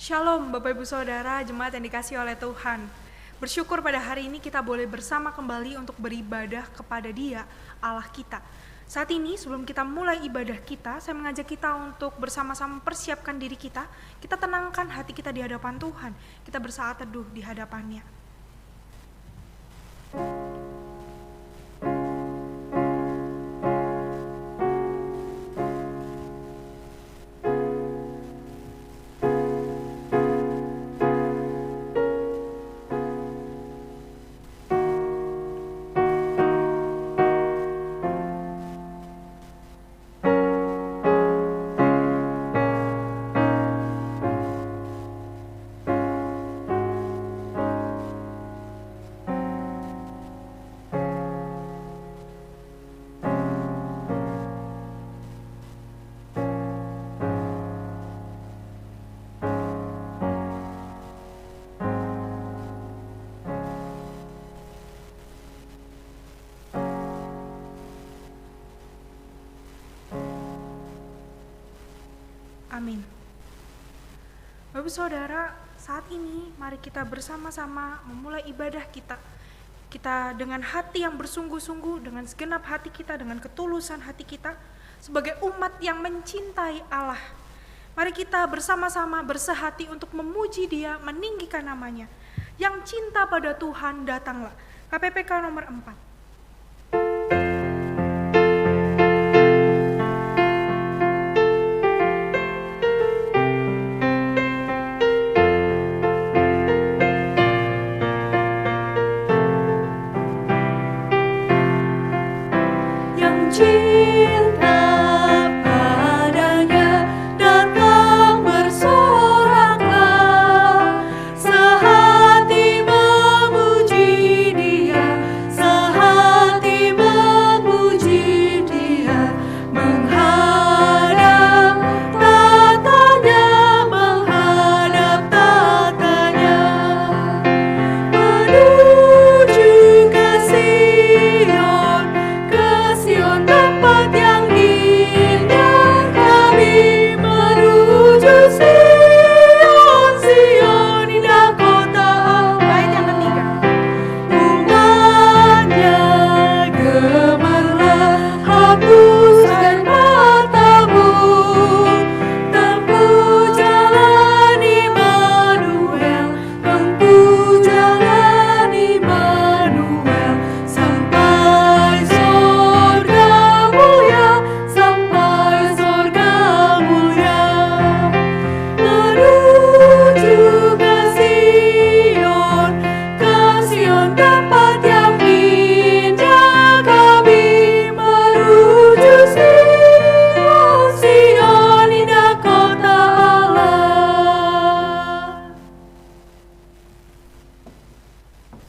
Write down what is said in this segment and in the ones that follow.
Shalom Bapak Ibu Saudara, jemaat yang dikasihi oleh Tuhan. Bersyukur pada hari ini kita boleh bersama kembali untuk beribadah kepada Dia, Allah kita. Saat ini sebelum kita mulai ibadah kita, saya mengajak kita untuk bersama-sama persiapkan diri kita. Kita tenangkan hati kita di hadapan Tuhan. Kita bersaat teduh di hadapannya. Amin. Bapak Saudara, saat ini mari kita bersama-sama memulai ibadah kita. Kita dengan hati yang bersungguh-sungguh, dengan segenap hati kita, dengan ketulusan hati kita, sebagai umat yang mencintai Allah. Mari kita bersama-sama bersehati untuk memuji Dia, meninggikan namanya. Yang cinta pada Tuhan datanglah. KPPK nomor 4.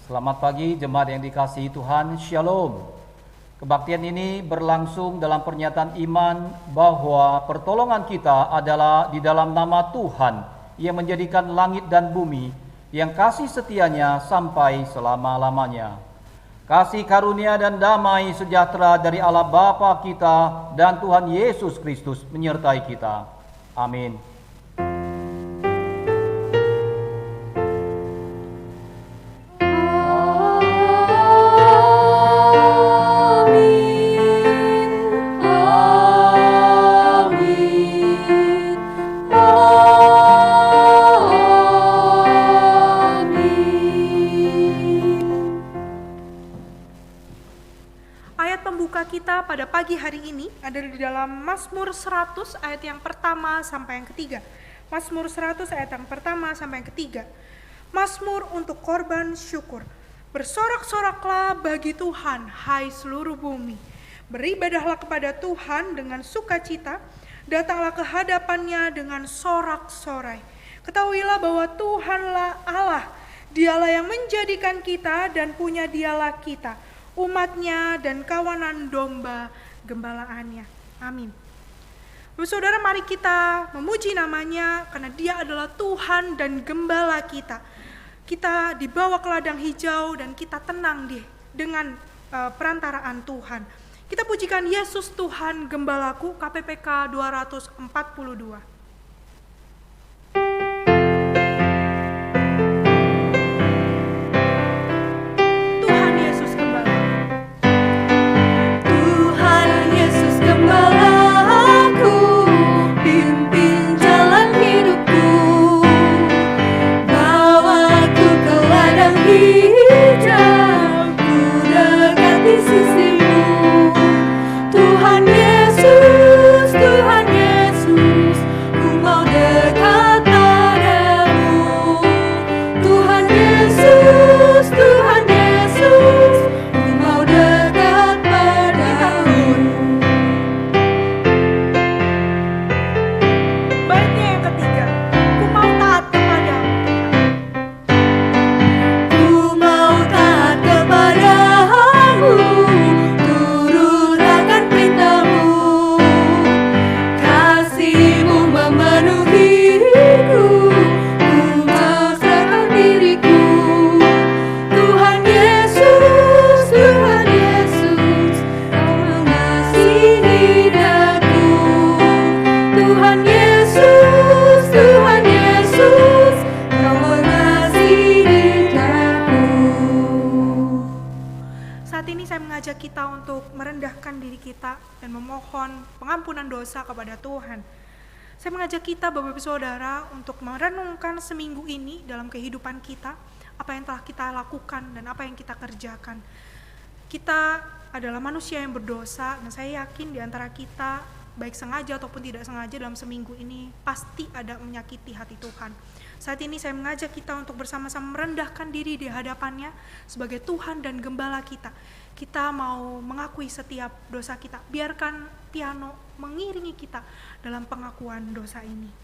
Selamat pagi jemaat yang dikasihi Tuhan, Shalom. Kebaktian ini berlangsung dalam pernyataan iman bahwa pertolongan kita adalah di dalam nama Tuhan yang menjadikan langit dan bumi, yang kasih setianya sampai selama-lamanya. Kasih karunia dan damai sejahtera dari Allah Bapa kita dan Tuhan Yesus Kristus menyertai kita. Amin. Pada pagi hari ini ada di dalam Mazmur 100 ayat yang pertama sampai yang ketiga. Mazmur 100 ayat yang pertama sampai yang ketiga. Mazmur untuk korban syukur. Bersorak-soraklah bagi Tuhan, hai seluruh bumi. Beribadahlah kepada Tuhan dengan sukacita. Datanglah ke hadapannya dengan sorak-sorai. Ketahuilah bahwa Tuhanlah Allah. Dialah yang menjadikan kita dan punya Dialah kita, umatnya dan kawanan domba gembalaannya. Amin. Saudara, mari kita memuji namanya karena Dia adalah Tuhan dan gembala kita. Kita dibawa ke ladang hijau dan kita tenang dengan perantaraan Tuhan. Kita pujikan Yesus Tuhan Gembalaku, KPPK 242. Saat ini saya mengajak kita untuk merendahkan diri kita dan memohon pengampunan dosa kepada Tuhan. Saya mengajak kita, Bapak-Ibu Saudara, untuk merenungkan seminggu ini dalam kehidupan kita, apa yang telah kita lakukan dan apa yang kita kerjakan. Kita adalah manusia yang berdosa, dan saya yakin di antara kita, baik sengaja ataupun tidak sengaja dalam seminggu ini, pasti ada menyakiti hati Tuhan. Saat ini saya mengajak kita untuk bersama-sama merendahkan diri di hadapannya sebagai Tuhan dan Gembala kita. Kita mau mengakui setiap dosa kita. Biarkan piano mengiringi kita dalam pengakuan dosa ini.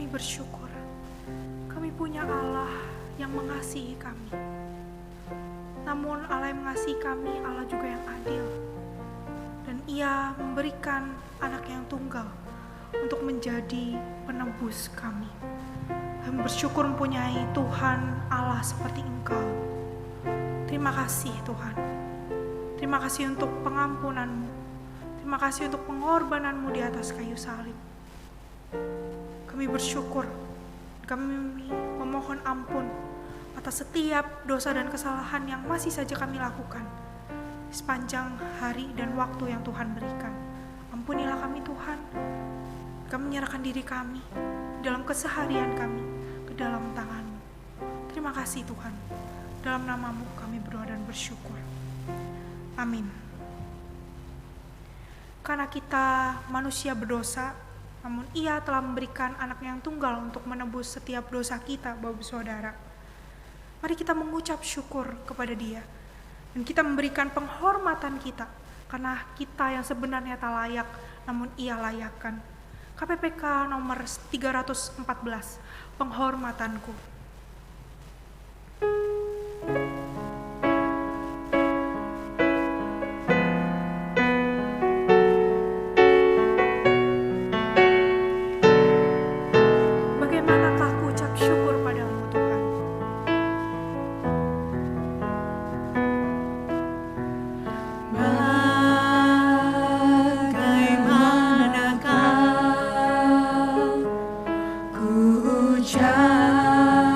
Bersyukur kami punya Allah yang mengasihi kami. Namun Allah yang mengasihi kami, Allah juga yang adil, dan Ia memberikan anak yang tunggal untuk menjadi penebus kami. Kami bersyukur mempunyai Tuhan Allah seperti Engkau. Terima kasih Tuhan. Terima kasih untuk pengampunan-Mu. Terima kasih untuk pengorbanan-Mu di atas kayu salib. Kami bersyukur, kami memohon ampun atas setiap dosa dan kesalahan yang masih saja kami lakukan sepanjang hari dan waktu yang Tuhan berikan. Ampunilah kami Tuhan. Kami menyerahkan diri kami dalam keseharian kami ke dalam tangan-Mu. Terima kasih Tuhan. Dalam nama-Mu kami berdoa dan bersyukur. Amin. Karena kita manusia berdosa, namun Ia telah memberikan anak yang tunggal untuk menebus setiap dosa kita, Bapak Saudara. Mari kita mengucap syukur kepada Dia, dan kita memberikan penghormatan kita, karena kita yang sebenarnya tak layak, namun Ia layakkan. KPPK nomor 314, penghormatanku. Ucap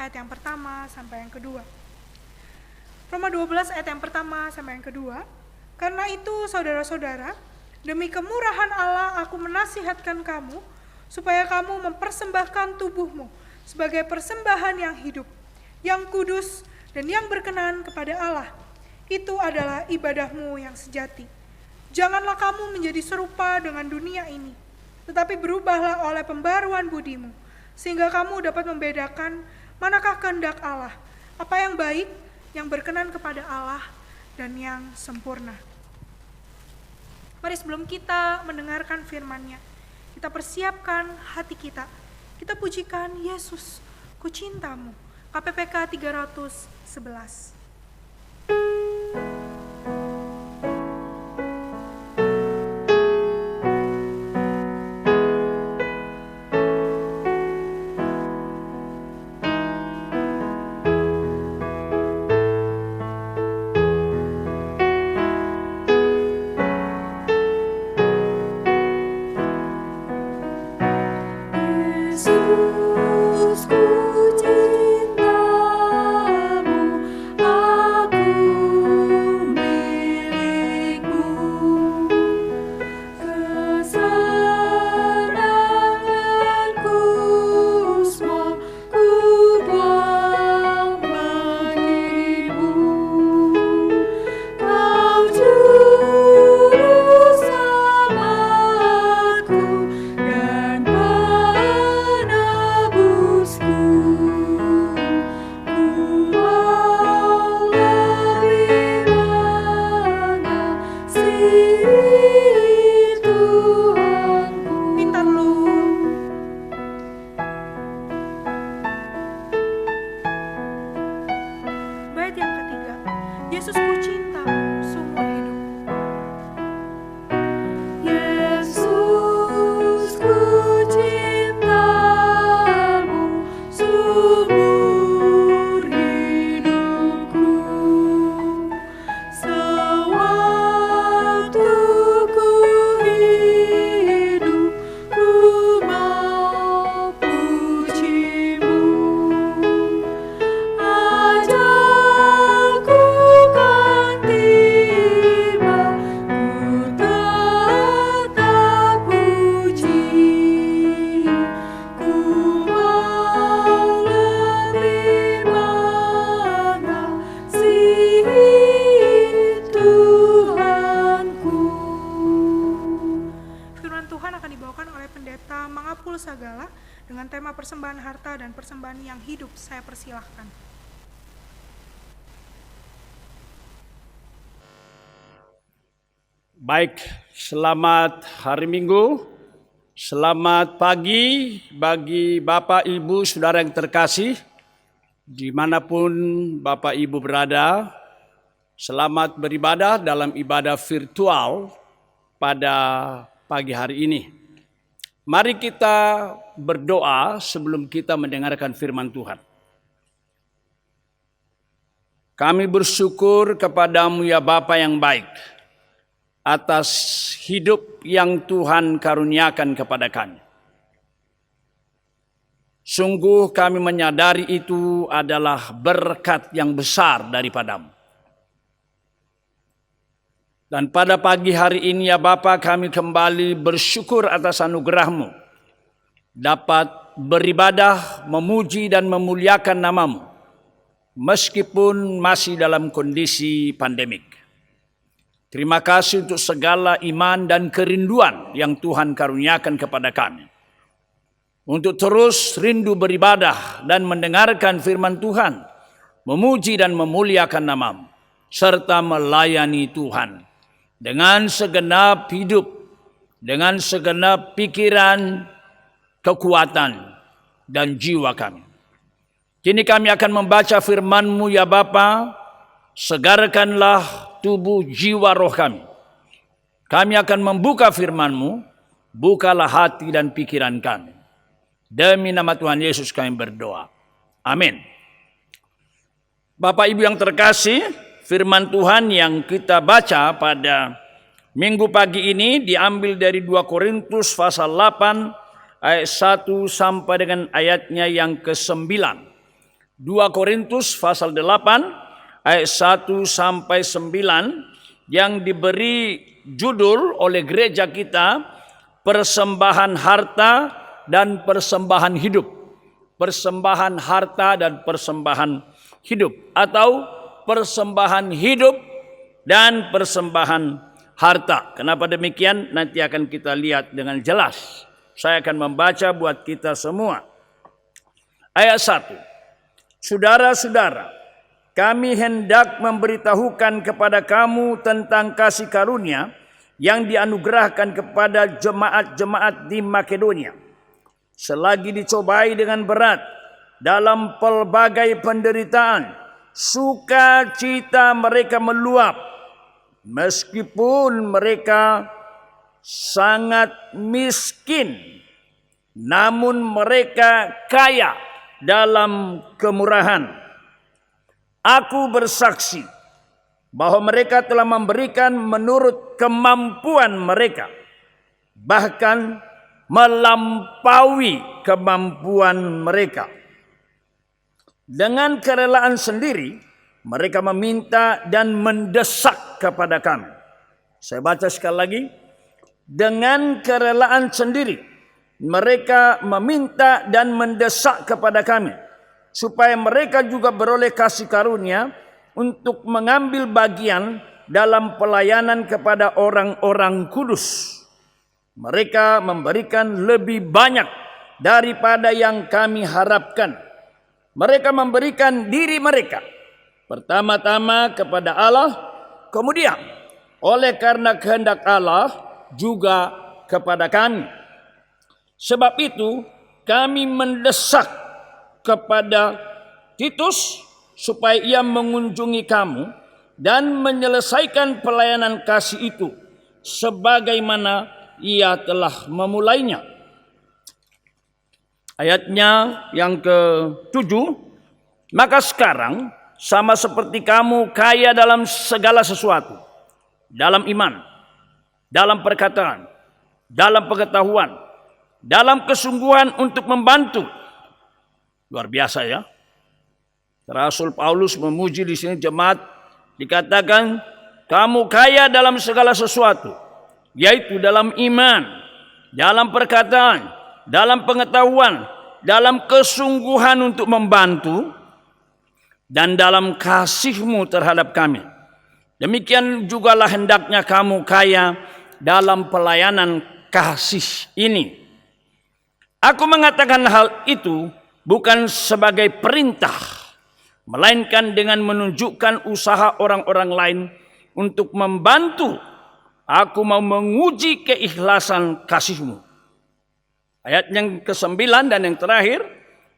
ayat yang pertama sampai yang kedua. Roma 12 ayat yang pertama sampai yang kedua. Karena itu saudara-saudara, demi kemurahan Allah aku menasihatkan kamu, supaya kamu mempersembahkan tubuhmu sebagai persembahan yang hidup, yang kudus, dan yang berkenan kepada Allah. Itu adalah ibadahmu yang sejati. Janganlah kamu menjadi serupa dengan dunia ini, tetapi berubahlah oleh pembaruan budimu, sehingga kamu dapat membedakan manakah kehendak Allah, apa yang baik, yang berkenan kepada Allah, dan yang sempurna. Mari sebelum kita mendengarkan firman-Nya, kita persiapkan hati kita. Kita pujikan Yesus, ku cintamu. KPPK 311. dengan tema persembahan harta dan persembahan yang hidup. Saya persilahkan. Baik, selamat hari Minggu, selamat pagi bagi Bapak, Ibu, Saudara yang terkasih, dimanapun Bapak Ibu berada. Selamat beribadah dalam ibadah virtual pada pagi hari ini. Mari kita berdoa sebelum kita mendengarkan firman Tuhan. Kami bersyukur kepadamu ya Bapa yang baik, atas hidup yang Tuhan karuniakan kepada kami. Sungguh kami menyadari itu adalah berkat yang besar daripadamu. Dan pada pagi hari ini ya Bapa, kami kembali bersyukur atas anugerah-Mu, dapat beribadah, memuji dan memuliakan nama-Mu, meskipun masih dalam kondisi pandemik. Terima kasih untuk segala iman dan kerinduan yang Tuhan karuniakan kepada kami. Untuk terus rindu beribadah dan mendengarkan firman Tuhan, memuji dan memuliakan nama-Mu, serta melayani Tuhan dengan segenap hidup, dengan segenap pikiran, kekuatan, dan jiwa kami. Kini kami akan membaca firman-Mu ya Bapa, segarkanlah tubuh, jiwa, roh kami. Kami akan membuka firman-Mu, bukalah hati dan pikiran kami. Demi nama Tuhan Yesus kami berdoa. Amin. Bapak Ibu yang terkasih, firman Tuhan yang kita baca pada minggu pagi ini diambil dari 2 Korintus pasal 8 ayat 1 sampai dengan ayatnya yang ke-9. 2 Korintus pasal 8 ayat 1 sampai 9 yang diberi judul oleh gereja kita, persembahan harta dan persembahan hidup. Persembahan harta dan persembahan hidup, atau persembahan hidup dan persembahan harta. Kenapa demikian? Nanti akan kita lihat dengan jelas. Saya akan membaca buat kita semua. Ayat 1. Saudara-saudara, kami hendak memberitahukan kepada kamu tentang kasih karunia yang dianugerahkan kepada jemaat-jemaat di Makedonia. Selagi dicobai dengan berat dalam pelbagai penderitaan, sukacita mereka meluap, meskipun mereka sangat miskin, namun mereka kaya dalam kemurahan. Aku bersaksi bahwa mereka telah memberikan menurut kemampuan mereka, bahkan melampaui kemampuan mereka. Dengan kerelaan sendiri, mereka meminta dan mendesak kepada kami. Saya baca sekali lagi. Dengan kerelaan sendiri, mereka meminta dan mendesak kepada kami, supaya mereka juga beroleh kasih karunia untuk mengambil bagian dalam pelayanan kepada orang-orang kudus. Mereka memberikan lebih banyak daripada yang kami harapkan. Mereka memberikan diri mereka pertama-tama kepada Allah, kemudian oleh karena kehendak Allah juga kepada kami. Sebab itu kami mendesak kepada Titus supaya ia mengunjungi kamu dan menyelesaikan pelayanan kasih itu sebagaimana ia telah memulainya. Ayatnya yang ke-7, maka sekarang sama seperti kamu kaya dalam segala sesuatu, dalam iman, dalam perkataan, dalam pengetahuan, dalam kesungguhan untuk membantu. Luar biasa ya. Rasul Paulus memuji di sini jemaat, dikatakan kamu kaya dalam segala sesuatu, yaitu dalam iman, dalam perkataan, dalam pengetahuan, dalam kesungguhan untuk membantu, dan dalam kasihmu terhadap kami. Demikian jugalah hendaknya kamu kaya dalam pelayanan kasih ini. Aku mengatakan hal itu bukan sebagai perintah, melainkan dengan menunjukkan usaha orang-orang lain untuk membantu. Aku mau menguji keikhlasan kasihmu. Ayat yang ke-9 dan yang terakhir,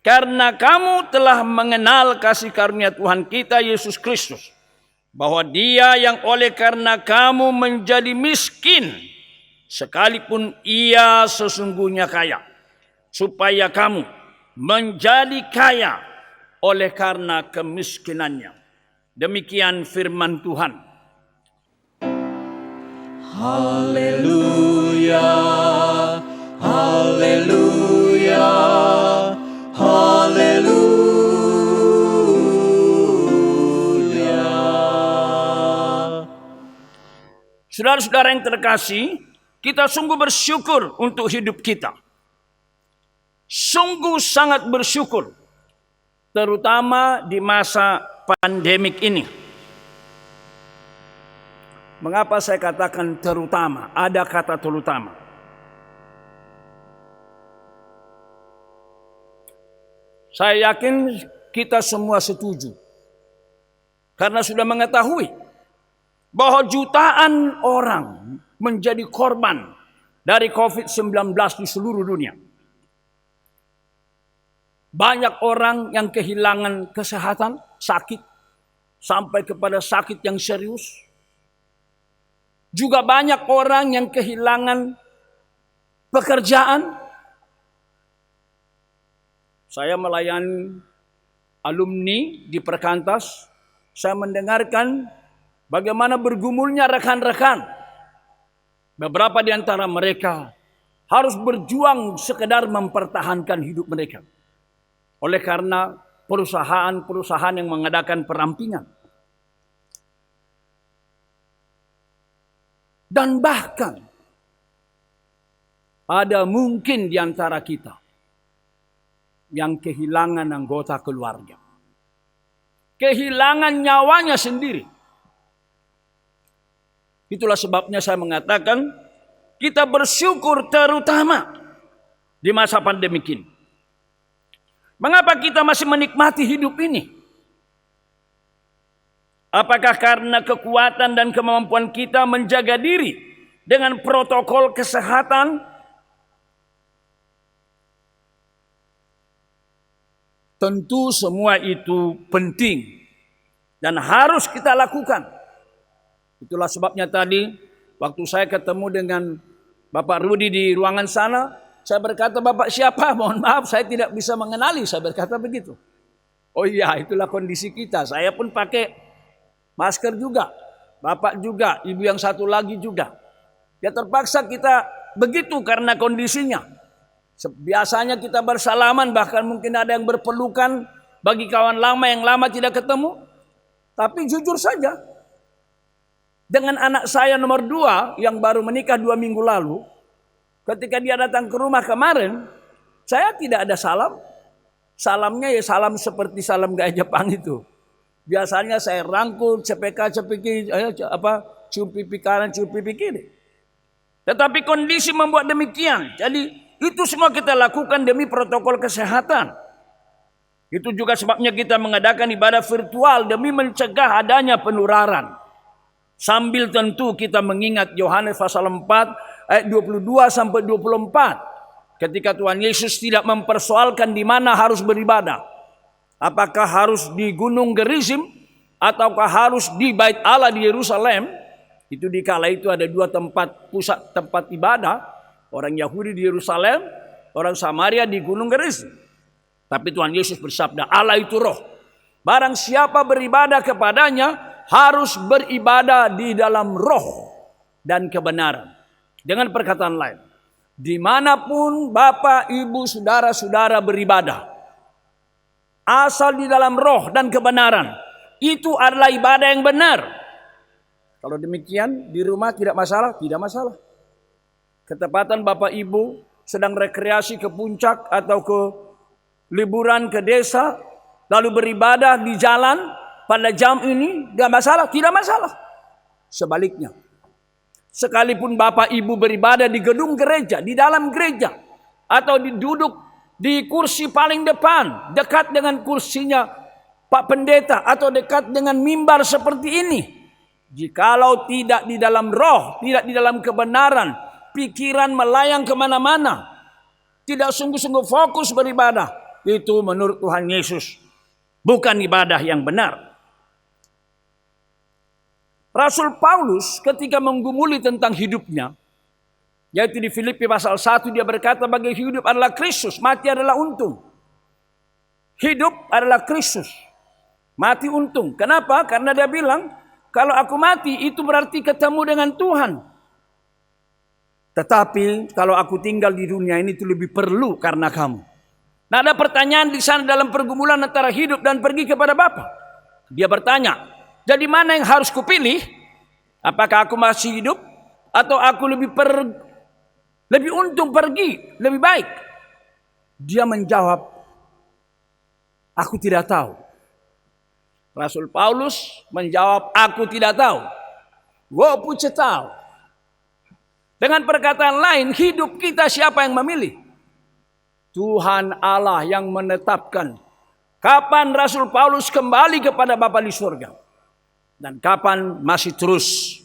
karena kamu telah mengenal kasih karunia Tuhan kita Yesus Kristus, bahwa Dia yang oleh karena kamu menjadi miskin, sekalipun Ia sesungguhnya kaya, supaya kamu menjadi kaya oleh karena kemiskinannya. Demikian firman Tuhan. Haleluya, haleluya, haleluya. Saudara-saudara yang terkasih, kita sungguh bersyukur untuk hidup kita. Sungguh sangat bersyukur, terutama di masa pandemik ini. Mengapa saya katakan terutama? Ada kata terutama. Saya yakin kita semua setuju, karena sudah mengetahui bahwa jutaan orang menjadi korban dari COVID-19 di seluruh dunia. Banyak orang yang kehilangan kesehatan, sakit, sampai kepada sakit yang serius. Juga banyak orang yang kehilangan pekerjaan. Saya melayani alumni di Perkantas, saya mendengarkan bagaimana bergumulnya rekan-rekan. Beberapa di antara mereka harus berjuang sekedar mempertahankan hidup mereka. Oleh karena perusahaan-perusahaan yang mengadakan perampingan. Dan bahkan ada mungkin di antara kita yang kehilangan anggota keluarga. Kehilangan nyawanya sendiri. Itulah sebabnya saya mengatakan kita bersyukur terutama di masa pandemi ini. Mengapa kita masih menikmati hidup ini? Apakah karena kekuatan dan kemampuan kita menjaga diri dengan protokol kesehatan? Tentu semua itu penting dan harus kita lakukan. Itulah sebabnya tadi waktu saya ketemu dengan Bapak Rudi di ruangan sana, saya berkata, "Bapak siapa? Mohon maaf saya tidak bisa mengenali." Saya berkata begitu. Oh iya, itulah kondisi kita. Saya pun pakai masker juga, Bapak juga, Ibu yang satu lagi juga. Ya terpaksa kita begitu karena kondisinya. Biasanya kita bersalaman, bahkan mungkin ada yang berpelukan bagi kawan lama yang lama tidak ketemu. Tapi jujur saja, dengan anak saya nomor 2 yang baru menikah 2 minggu lalu, ketika dia datang ke rumah kemarin, saya tidak ada salam. Salamnya ya salam seperti salam gaya Jepang itu. Biasanya saya rangkul, cepeki, cium pipi kanan, cium pipi kiri. Tetapi kondisi membuat demikian. Jadi itu semua kita lakukan demi protokol kesehatan. Itu juga sebabnya kita mengadakan ibadah virtual demi mencegah adanya penularan. Sambil tentu kita mengingat Yohanes pasal 4 ayat 22 sampai 24. Ketika Tuhan Yesus tidak mempersoalkan di mana harus beribadah. Apakah harus di Gunung Gerizim ataukah harus di Bait Allah di Yerusalem? Itu dikala itu ada 2 pusat tempat ibadah, orang Yahudi di Yerusalem, orang Samaria di Gunung Gerizim. Tapi Tuhan Yesus bersabda, Allah itu roh. Barang siapa beribadah kepadanya harus beribadah di dalam roh dan kebenaran. Dengan perkataan lain, dimanapun Bapak, Ibu, Saudara-saudara beribadah, asal di dalam roh dan kebenaran, itu adalah ibadah yang benar. Kalau demikian di rumah tidak masalah? Tidak masalah. Ketepatan Bapak Ibu sedang rekreasi ke puncak atau ke liburan ke desa, lalu beribadah di jalan pada jam ini, tidak masalah? Tidak masalah. Sebaliknya, sekalipun Bapak Ibu beribadah di gedung gereja, di dalam gereja, atau duduk di kursi paling depan, dekat dengan kursinya Pak Pendeta, atau dekat dengan mimbar seperti ini, jikalau tidak di dalam roh, tidak di dalam kebenaran, pikiran melayang kemana-mana, tidak sungguh-sungguh fokus beribadah, itu menurut Tuhan Yesus bukan ibadah yang benar. Rasul Paulus ketika menggumuli tentang hidupnya, yaitu di Filipi pasal 1, dia berkata, bagi hidup adalah Kristus, mati adalah untung. Hidup adalah Kristus, mati untung. Kenapa? Karena dia bilang, kalau aku mati itu berarti ketemu dengan Tuhan. Tetapi kalau aku tinggal di dunia ini itu lebih perlu karena kamu. Nah, ada pertanyaan di sana dalam pergumulan antara hidup dan pergi kepada Bapa. Dia bertanya, jadi mana yang harus kupilih? Apakah aku masih hidup atau aku lebih untung pergi, lebih baik? Dia menjawab, aku tidak tahu. Rasul Paulus menjawab, aku tidak tahu. Wo puce tahu. Dengan perkataan lain, hidup kita siapa yang memilih? Tuhan Allah yang menetapkan kapan Rasul Paulus kembali kepada Bapa di surga dan kapan masih terus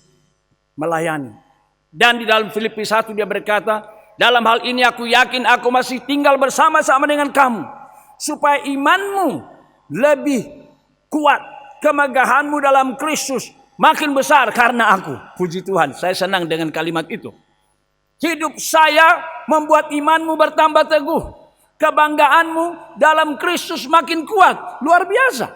melayani. Dan di dalam Filipi 1 dia berkata, dalam hal ini aku yakin aku masih tinggal bersama-sama dengan kamu, supaya imanmu lebih kuat, kemegahanmu dalam Kristus makin besar karena aku. Puji Tuhan, saya senang dengan kalimat itu. Hidup saya membuat imanmu bertambah teguh, kebanggaanmu dalam Kristus makin kuat, luar biasa.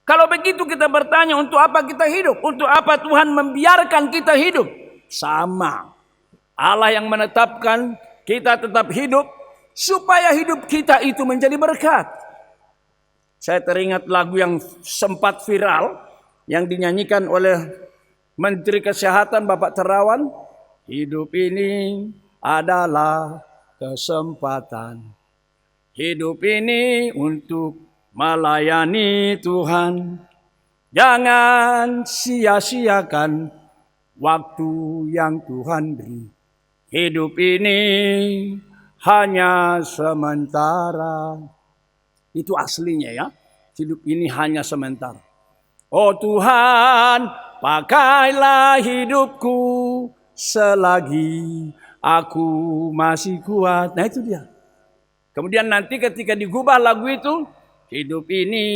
Kalau begitu kita bertanya, untuk apa kita hidup? Untuk apa Tuhan membiarkan kita hidup? Sama. Allah yang menetapkan kita tetap hidup supaya hidup kita itu menjadi berkat. Saya teringat lagu yang sempat viral yang dinyanyikan oleh Menteri Kesehatan Bapak Terawan. Hidup ini adalah kesempatan. Hidup ini untuk melayani Tuhan. Jangan sia-siakan waktu yang Tuhan beri. Hidup ini hanya sementara. Itu aslinya ya. Hidup ini hanya sementara. Oh Tuhan, pakailah hidupku selagi aku masih kuat. Nah itu dia. Kemudian nanti ketika digubah lagu itu, hidup ini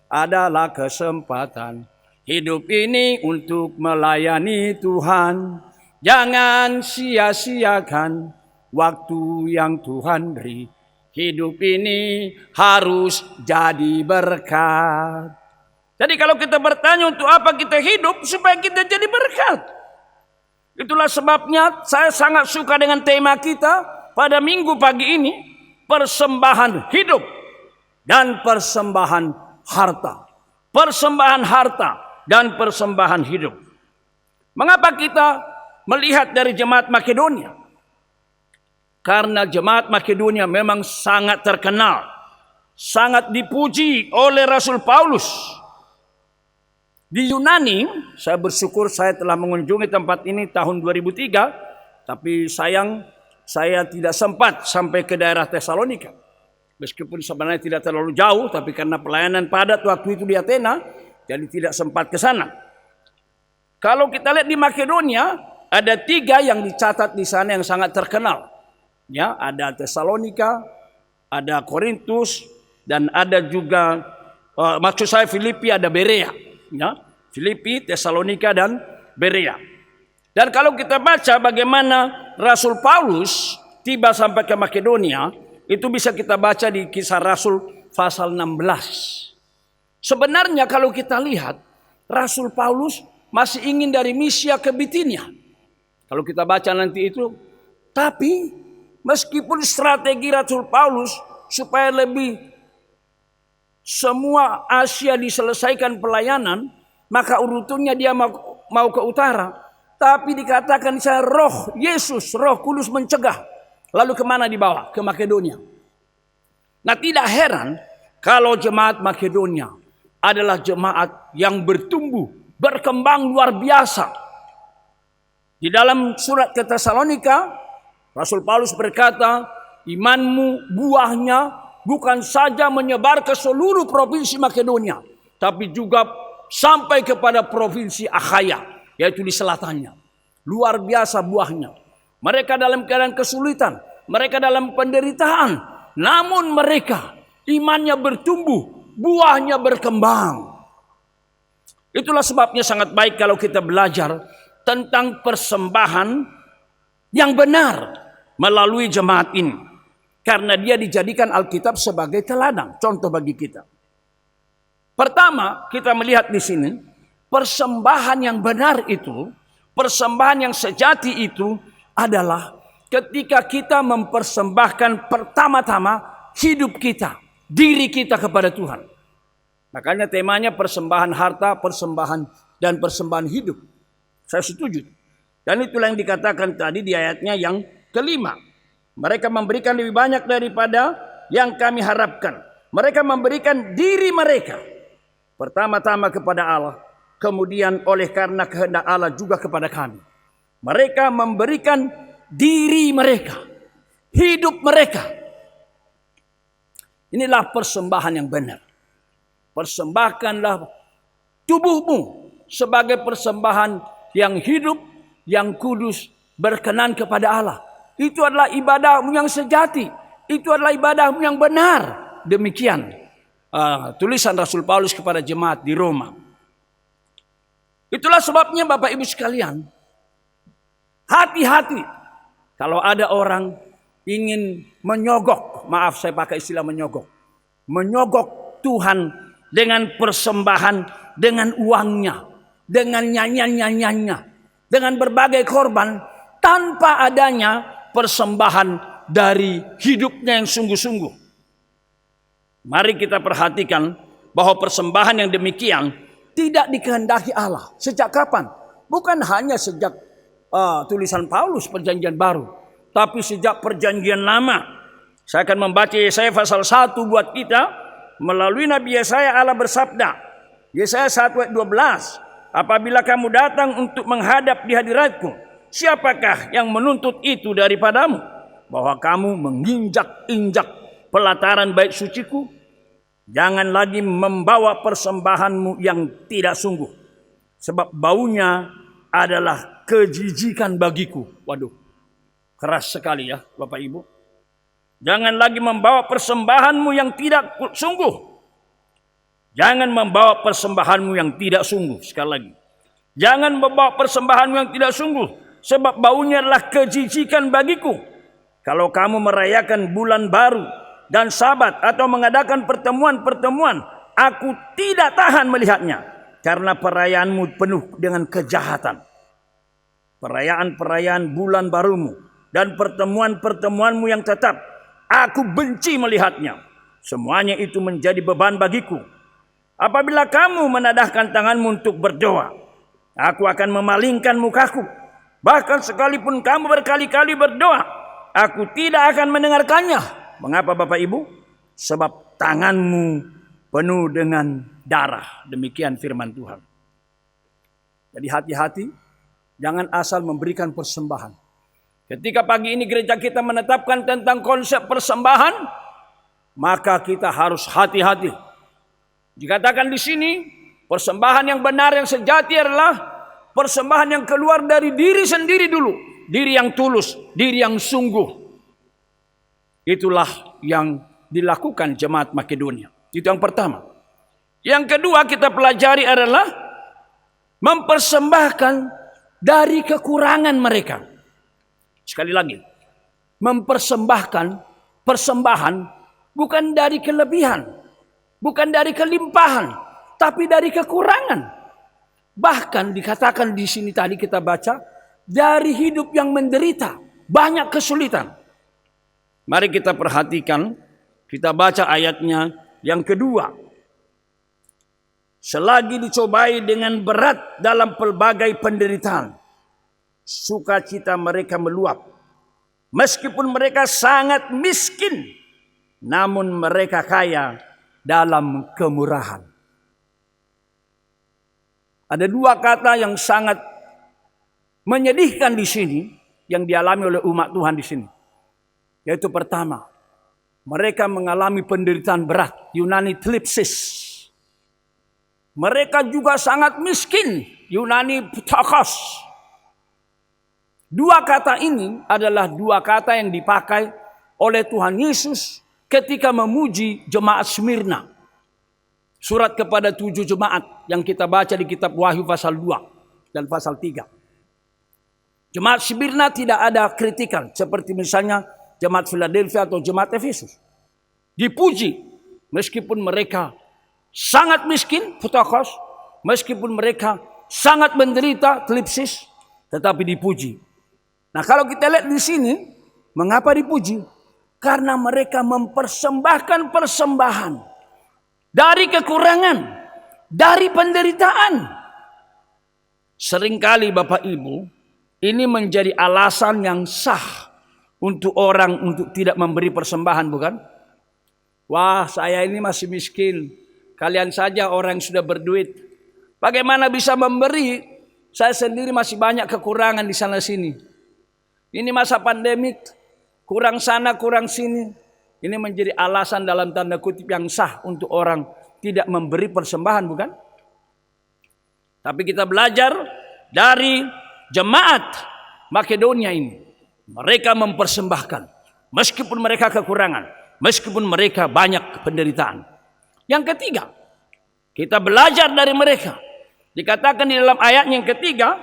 adalah kesempatan. Hidup ini untuk melayani Tuhan. Jangan sia-siakan waktu yang Tuhan beri. Hidup ini harus jadi berkat. Jadi kalau kita bertanya untuk apa kita hidup, supaya kita jadi berkat. Itulah sebabnya saya sangat suka dengan tema kita pada minggu pagi ini. Persembahan hidup dan persembahan harta. Persembahan harta dan persembahan hidup. Mengapa kita melihat dari jemaat Makedonia? Karena jemaat Makedonia memang sangat terkenal, sangat dipuji oleh Rasul Paulus. Di Yunani, saya bersyukur saya telah mengunjungi tempat ini tahun 2003, tapi sayang saya tidak sempat sampai ke daerah Tesalonika. Meskipun sebenarnya tidak terlalu jauh, tapi karena pelayanan padat waktu itu di Athena, jadi tidak sempat ke sana. Kalau kita lihat di Makedonia, ada 3 yang dicatat di sana yang sangat terkenal. Ya, ada Tesalonika, ada Korintus, dan ada juga maksud saya Filipi, ada Berea. Ya, Filipi, Tesalonika, dan Berea. Dan kalau kita baca bagaimana Rasul Paulus tiba sampai ke Makedonia, itu bisa kita baca di Kisah Rasul pasal 16. Sebenarnya kalau kita lihat, Rasul Paulus masih ingin dari Misia ke Bitinia. Kalau kita baca nanti itu, tapi meskipun strategi Rasul Paulus supaya lebih semua Asia diselesaikan pelayanan, maka urutannya dia mau ke utara. Tapi dikatakan saya roh Yesus, roh kudus mencegah. Lalu kemana dibawa? Ke Makedonia. Nah tidak heran kalau jemaat Makedonia adalah jemaat yang bertumbuh, berkembang luar biasa. Di dalam surat ke Tesalonika, Rasul Paulus berkata, imanmu buahnya bukan saja menyebar ke seluruh provinsi Makedonia, tapi juga sampai kepada provinsi Akhaya, yaitu di selatannya. Luar biasa buahnya. Mereka dalam keadaan kesulitan, mereka dalam penderitaan, namun mereka imannya bertumbuh, buahnya berkembang. Itulah sebabnya sangat baik kalau kita belajar tentang persembahan yang benar melalui jemaat ini. Karena dia dijadikan Alkitab sebagai teladan, contoh bagi kita. Pertama, kita melihat di sini, persembahan yang benar itu, persembahan yang sejati itu adalah ketika kita mempersembahkan pertama-tama hidup kita, diri kita kepada Tuhan. Makanya temanya persembahan harta, persembahan dan persembahan hidup. Saya setuju. Dan itulah yang dikatakan tadi di ayatnya yang kelima. Mereka memberikan lebih banyak daripada yang kami harapkan. Mereka memberikan diri mereka. Pertama-tama kepada Allah. Kemudian oleh karena kehendak Allah juga kepada kami. Mereka memberikan diri mereka. Hidup mereka. Inilah persembahan yang benar. Persembahkanlah tubuhmu sebagai persembahan yang hidup, yang kudus, berkenan kepada Allah. Itu adalah ibadahmu yang sejati. Itu adalah ibadahmu yang benar. Demikian tulisan Rasul Paulus kepada jemaat di Roma. Itulah sebabnya Bapak Ibu sekalian, hati-hati kalau ada orang ingin menyogok, maaf saya pakai istilah menyogok menyogok Tuhan dengan persembahan, dengan uangnya, dengan nyanyian-nyanyiannya, dengan berbagai korban, tanpa adanya persembahan dari hidupnya yang sungguh-sungguh. Mari kita perhatikan bahwa persembahan yang demikian tidak dikehendaki Allah. Sejak kapan? Bukan hanya sejak tulisan Paulus perjanjian baru, tapi sejak perjanjian lama. Saya akan membaca Yesaya pasal 1 buat kita. Melalui Nabi Yesaya Allah bersabda, Yesaya 1 ayat 12, apabila kamu datang untuk menghadap di hadiratku, siapakah yang menuntut itu daripadamu? Bahwa kamu menginjak-injak pelataran bait suciku? Jangan lagi membawa persembahanmu yang tidak sungguh, sebab baunya adalah kejijikan bagiku. Waduh, keras sekali ya Bapak Ibu. Jangan lagi membawa persembahanmu yang tidak sungguh. Jangan membawa persembahanmu yang tidak sungguh. Sekali lagi, jangan membawa persembahanmu yang tidak sungguh, sebab baunya adalah kejijikan bagiku. Kalau kamu merayakan bulan baru dan Sabat atau mengadakan pertemuan-pertemuan, aku tidak tahan melihatnya, karena perayaanmu penuh dengan kejahatan. Perayaan-perayaan bulan barumu dan pertemuan-pertemuanmu yang tetap, aku benci melihatnya. Semuanya itu menjadi beban bagiku. Apabila kamu menadahkan tanganmu untuk berdoa, aku akan memalingkan mukaku. Bahkan sekalipun kamu berkali-kali berdoa, aku tidak akan mendengarkannya. Mengapa Bapak Ibu? Sebab tanganmu penuh dengan darah. Demikian firman Tuhan. Jadi hati-hati, jangan asal memberikan persembahan. Ketika pagi ini gereja kita menetapkan tentang konsep persembahan, maka kita harus hati-hati. Dikatakan di sini, persembahan yang benar, yang sejati adalah persembahan yang keluar dari diri sendiri dulu. Diri yang tulus, diri yang sungguh. Itulah yang dilakukan jemaat Makedonia. Itu yang pertama. Yang kedua kita pelajari adalah mempersembahkan dari kekurangan mereka. Sekali lagi, mempersembahkan persembahan bukan dari kelebihan, bukan dari kelimpahan, tapi dari kekurangan. Bahkan dikatakan di sini tadi kita baca, dari hidup yang menderita, banyak kesulitan. Mari kita perhatikan, kita baca ayatnya yang kedua. Selagi dicobai dengan berat dalam pelbagai penderitaan, sukacita mereka meluap. Meskipun mereka sangat miskin, namun mereka kaya dalam kemurahan. Ada dua kata yang sangat menyedihkan di sini, yang dialami oleh umat Tuhan di sini. Yaitu pertama, mereka mengalami penderitaan berat, Yunani thlipsis. Mereka juga sangat miskin, Yunani ptakos. Dua kata ini adalah dua kata yang dipakai oleh Tuhan Yesus ketika memuji jemaat Smyrna. Surat kepada 7 jemaat yang kita baca di kitab Wahyu pasal 2 dan pasal 3. Jemaat Smyrna tidak ada kritikan seperti misalnya jemaat Philadelphia atau jemaat Efesus. Dipuji meskipun mereka sangat miskin, ptakos, meskipun mereka sangat menderita, thlipsis, tetapi dipuji. Nah, kalau kita lihat di sini, mengapa dipuji? Karena mereka mempersembahkan persembahan dari kekurangan, dari penderitaan. Seringkali Bapak Ibu, ini menjadi alasan yang sah untuk orang untuk tidak memberi persembahan, bukan? Wah, saya ini masih miskin. Kalian saja orang yang sudah berduit. Bagaimana bisa memberi? Saya sendiri masih banyak kekurangan di sana sini. Ini masa pandemik, kurang sana, kurang sini. Ini menjadi alasan dalam tanda kutip yang sah untuk orang tidak memberi persembahan, bukan? Tapi kita belajar dari jemaat Makedonia ini. Mereka mempersembahkan, meskipun mereka kekurangan, meskipun mereka banyak penderitaan. Yang ketiga, kita belajar dari mereka. Dikatakan di dalam ayat yang ketiga,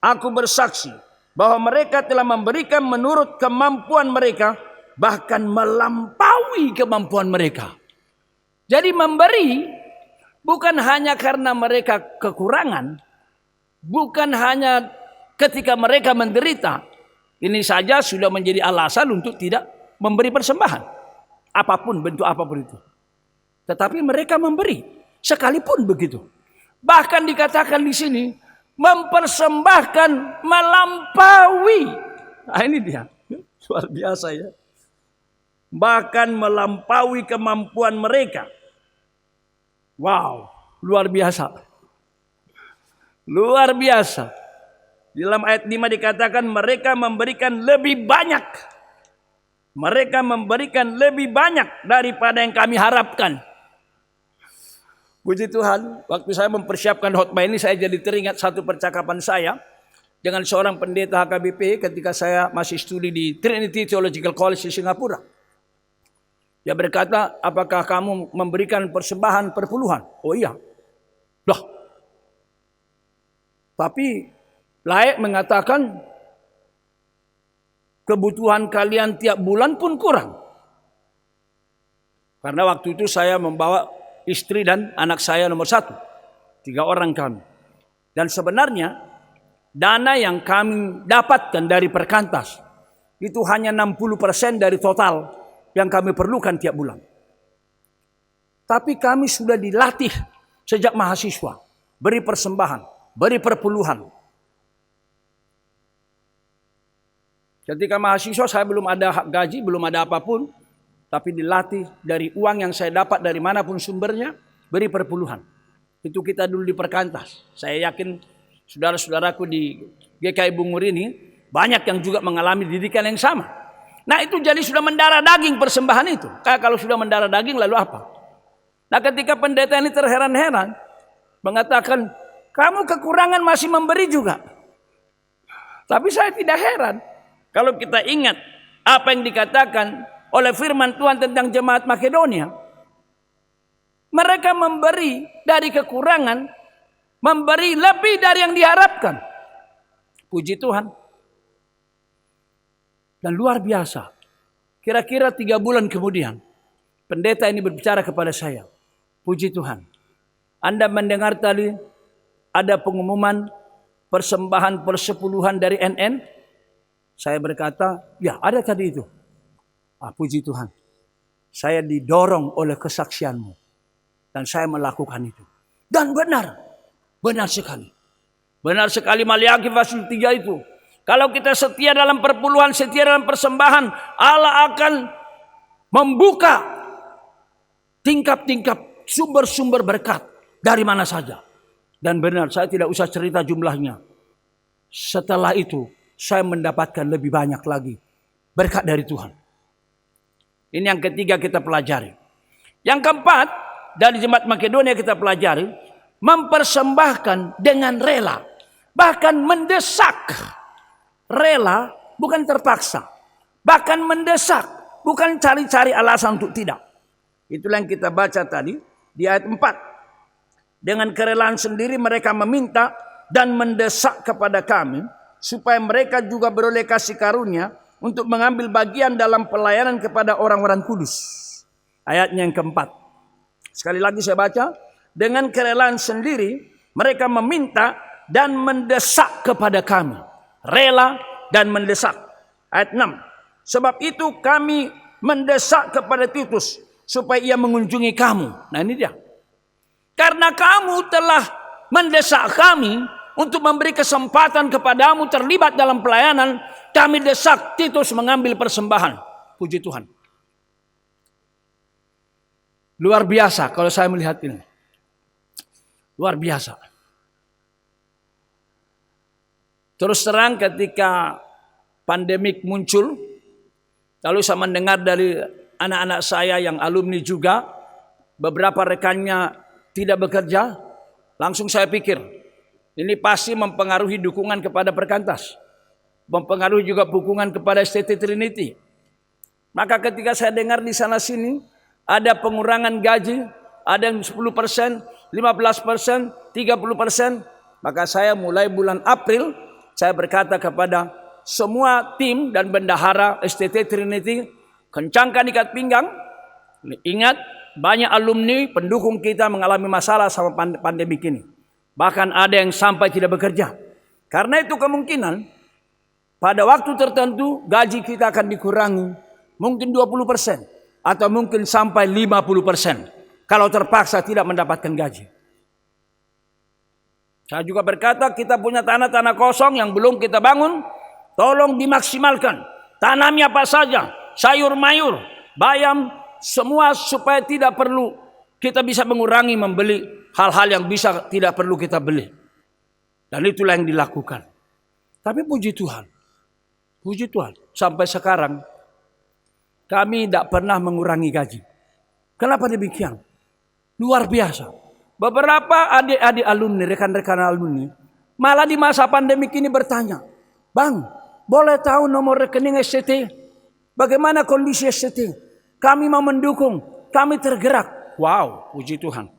aku bersaksi bahwa mereka telah memberikan menurut kemampuan mereka, bahkan melampaui kemampuan mereka. Jadi memberi bukan hanya karena mereka kekurangan, bukan hanya ketika mereka menderita. Ini saja sudah menjadi alasan untuk tidak memberi persembahan. apapun, bentuk apapun itu. Tetapi mereka memberi, sekalipun begitu. Bahkan dikatakan di sini, mempersembahkan melampaui. Nah ini dia, luar biasa ya. Bahkan melampaui kemampuan mereka. Wow, luar biasa. Luar biasa. Di dalam ayat 5 dikatakan mereka memberikan lebih banyak. Mereka memberikan lebih banyak daripada yang kami harapkan. Puji Tuhan, waktu saya mempersiapkan khotbah ini saya jadi teringat satu percakapan saya dengan seorang pendeta HKBP ketika saya masih studi di Trinity Theological College di Singapura. Dia berkata, apakah kamu memberikan persembahan perpuluhan? Oh iya. Loh. Tapi layak mengatakan kebutuhan kalian tiap bulan pun kurang. Karena waktu itu saya membawa istri dan anak saya nomor 1. 3 orang kami. Dan sebenarnya dana yang kami dapatkan dari perkantas itu hanya 60% dari total yang kami perlukan tiap bulan. Tapi kami sudah dilatih sejak mahasiswa. Beri persembahan. Beri perpuluhan. Ketika mahasiswa saya belum ada hak gaji, belum ada apapun. Tapi dilatih dari uang yang saya dapat dari manapun sumbernya. Beri perpuluhan. Itu kita dulu di perkantas. Saya yakin saudara-saudaraku di GKI Bungur ini banyak yang juga mengalami didikan yang sama. Nah itu jadi sudah mendarah daging persembahan itu. Kalau sudah mendarah daging lalu apa? Nah ketika pendeta ini terheran-heran. Mengatakan, kamu kekurangan masih memberi juga. Tapi saya tidak heran. Kalau kita ingat apa yang dikatakan oleh firman Tuhan tentang jemaat Makedonia. Mereka memberi dari kekurangan. Memberi lebih dari yang diharapkan. Puji Tuhan. Dan luar biasa. Kira-kira 3 bulan kemudian. Pendeta ini berbicara kepada saya. Puji Tuhan. Anda mendengar tadi ada pengumuman persembahan persepuluhan dari NN? Saya berkata, ya ada tadi itu. Puji Tuhan. Saya didorong oleh kesaksianmu. Dan saya melakukan itu. Dan benar. Benar sekali. Benar sekali Maliaki pasal 3 itu. Kalau kita setia dalam perpuluhan, setia dalam persembahan, Allah akan membuka tingkap-tingkap sumber-sumber berkat. Dari mana saja. Dan benar, saya tidak usah cerita jumlahnya. Setelah itu, saya mendapatkan lebih banyak lagi. Berkat dari Tuhan. Ini yang ketiga kita pelajari. Yang keempat, dari jemaat Makedonia kita pelajari. Mempersembahkan dengan rela. Bahkan mendesak. Rela, bukan terpaksa. Bahkan mendesak. Bukan cari-cari alasan untuk tidak. Itulah yang kita baca tadi di ayat 4. Dengan kerelaan sendiri mereka meminta dan mendesak kepada kami supaya mereka juga beroleh kasih karunia untuk mengambil bagian dalam pelayanan kepada orang-orang kudus. Ayatnya yang keempat. Sekali lagi saya baca. Dengan kerelaan sendiri mereka meminta dan mendesak kepada kami. Rela dan mendesak. Ayat 6. Sebab itu kami mendesak kepada Titus supaya ia mengunjungi kamu. Nah ini dia. Karena kamu telah mendesak kami untuk memberi kesempatan kepadamu terlibat dalam pelayanan, kami desak Titus mengambil persembahan. Puji Tuhan. Luar biasa kalau saya melihat ini. Luar biasa. Terus terang ketika pandemik muncul, lalu saya mendengar dari anak-anak saya yang alumni juga, beberapa rekannya tidak bekerja, langsung saya pikir, ini pasti mempengaruhi dukungan kepada perkantas. Mempengaruhi juga dukungan kepada STT Trinity. Maka ketika saya dengar di sana sini, ada pengurangan gaji, ada yang 10%, 15%, 30%. Maka saya mulai bulan April, saya berkata kepada semua tim dan bendahara STT Trinity, kencangkan ikat pinggang, ingat, banyak alumni pendukung kita mengalami masalah sama pandemi ini. Bahkan ada yang sampai tidak bekerja. Karena itu kemungkinan pada waktu tertentu gaji kita akan dikurangi. Mungkin 20%. atau mungkin sampai 50% kalau terpaksa tidak mendapatkan gaji. Saya juga berkata, kita punya tanah-tanah kosong yang belum kita bangun, tolong dimaksimalkan. Tanami apa saja, sayur mayur, bayam, semua supaya tidak perlu, kita bisa mengurangi membeli hal-hal yang bisa tidak perlu kita beli. Dan itulah yang dilakukan. Tapi puji Tuhan, sampai sekarang kami tidak pernah mengurangi gaji. Kenapa demikian? Luar biasa. Beberapa adik-adik alumni, rekan-rekan alumni, malah di masa pandemi ini bertanya, Bang, boleh tahu nomor rekening SCT? Bagaimana kondisi SCT? Kami mau mendukung, kami tergerak. Wow, puji Tuhan.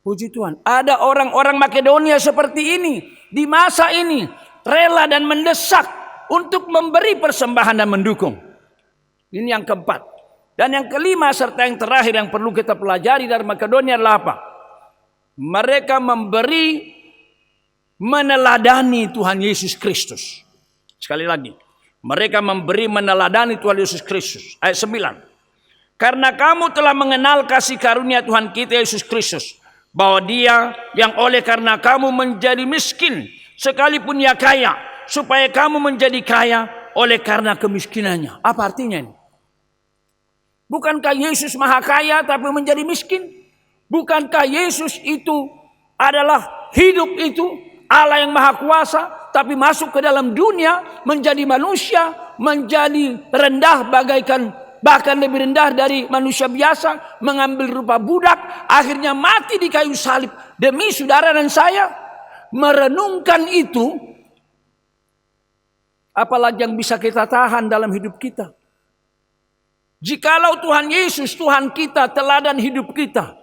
Puji Tuhan, ada orang-orang Makedonia seperti ini, di masa ini, rela dan mendesak untuk memberi persembahan dan mendukung. Ini yang keempat. Dan yang kelima serta yang terakhir yang perlu kita pelajari dari Makedonia adalah apa? Mereka meneladani Tuhan Yesus Kristus. Sekali lagi, mereka meneladani Tuhan Yesus Kristus. Ayat 9. Karena kamu telah mengenal kasih karunia Tuhan kita Yesus Kristus, bahwa Dia yang oleh karena kamu menjadi miskin, sekalipun Ia kaya, supaya kamu menjadi kaya oleh karena kemiskinannya. Apa artinya ini? Bukankah Yesus maha kaya tapi menjadi miskin? Bukankah Yesus itu adalah hidup itu, Allah yang maha kuasa, tapi masuk ke dalam dunia, menjadi manusia, menjadi rendah bagaikan, bahkan lebih rendah dari manusia biasa, mengambil rupa budak, akhirnya mati di kayu salib demi saudara dan saya. Merenungkan itu, apalagi yang bisa kita tahan dalam hidup kita? Jikalau Tuhan Yesus, Tuhan kita, teladan hidup kita,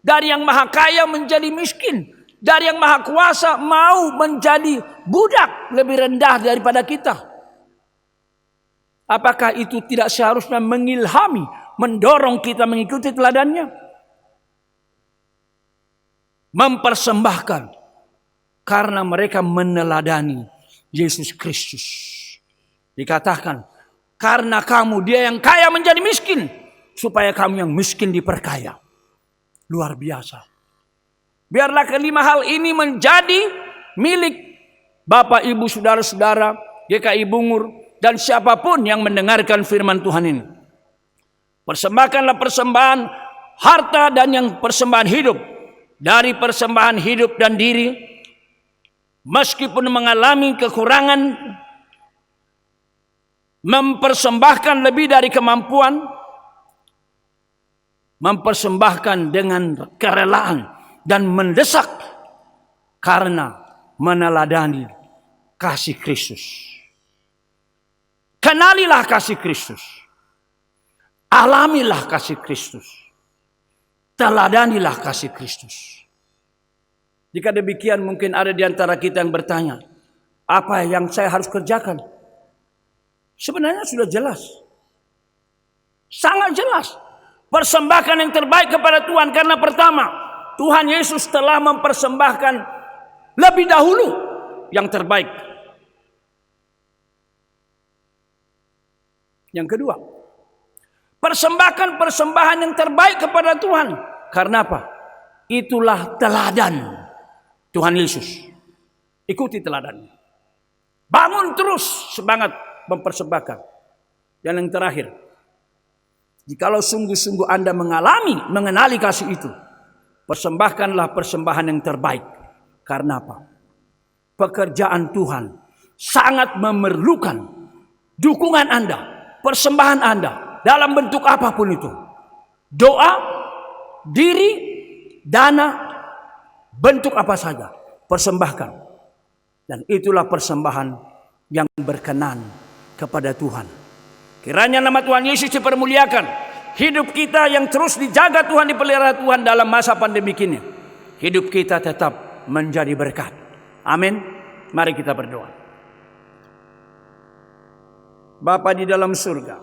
dari yang maha kaya menjadi miskin, dari yang maha kuasa mau menjadi budak, lebih rendah daripada kita. Apakah itu tidak seharusnya mengilhami, mendorong kita mengikuti teladannya? Mempersembahkan karena mereka meneladani Yesus Kristus. Dikatakan, karena kamu, Dia yang kaya menjadi miskin, supaya kamu yang miskin diperkaya. Luar biasa. Biarlah kelima hal ini menjadi milik Bapak, Ibu, Saudara-saudara, GKI Bungur, dan siapapun yang mendengarkan firman Tuhan ini. Persembahkanlah persembahan harta dan yang persembahan hidup. Dari persembahan hidup dan diri, meskipun mengalami kekurangan, mempersembahkan lebih dari kemampuan, mempersembahkan dengan kerelaan dan mendesak karena meneladani kasih Kristus. Kenalilah kasih Kristus. Alamilah kasih Kristus. Teladanilah kasih Kristus. Jika demikian, mungkin ada di antara kita yang bertanya, apa yang saya harus kerjakan? Sebenarnya sudah jelas. Sangat jelas. Persembahkan yang terbaik kepada Tuhan. Karena pertama, Tuhan Yesus telah mempersembahkan lebih dahulu yang terbaik. Yang kedua, persembahkan persembahan yang terbaik kepada Tuhan. Karena apa? Itulah teladan Tuhan Yesus. Ikuti teladannya. Bangun terus semangat mempersembahkan. Dan yang terakhir, jikalau sungguh-sungguh Anda mengenali kasih itu, persembahkanlah persembahan yang terbaik. Karena apa? Pekerjaan Tuhan sangat memerlukan dukungan Anda, persembahan Anda, dalam bentuk apapun itu. Doa, diri, dana, bentuk apa saja, persembahkan. Dan itulah persembahan yang berkenan kepada Tuhan. Kiranya nama Tuhan Yesus dipermuliakan. Hidup kita yang terus dijaga Tuhan, dipelihara Tuhan dalam masa pandemi ini. Hidup kita tetap menjadi berkat. Amin. Mari kita berdoa. Bapa di dalam surga,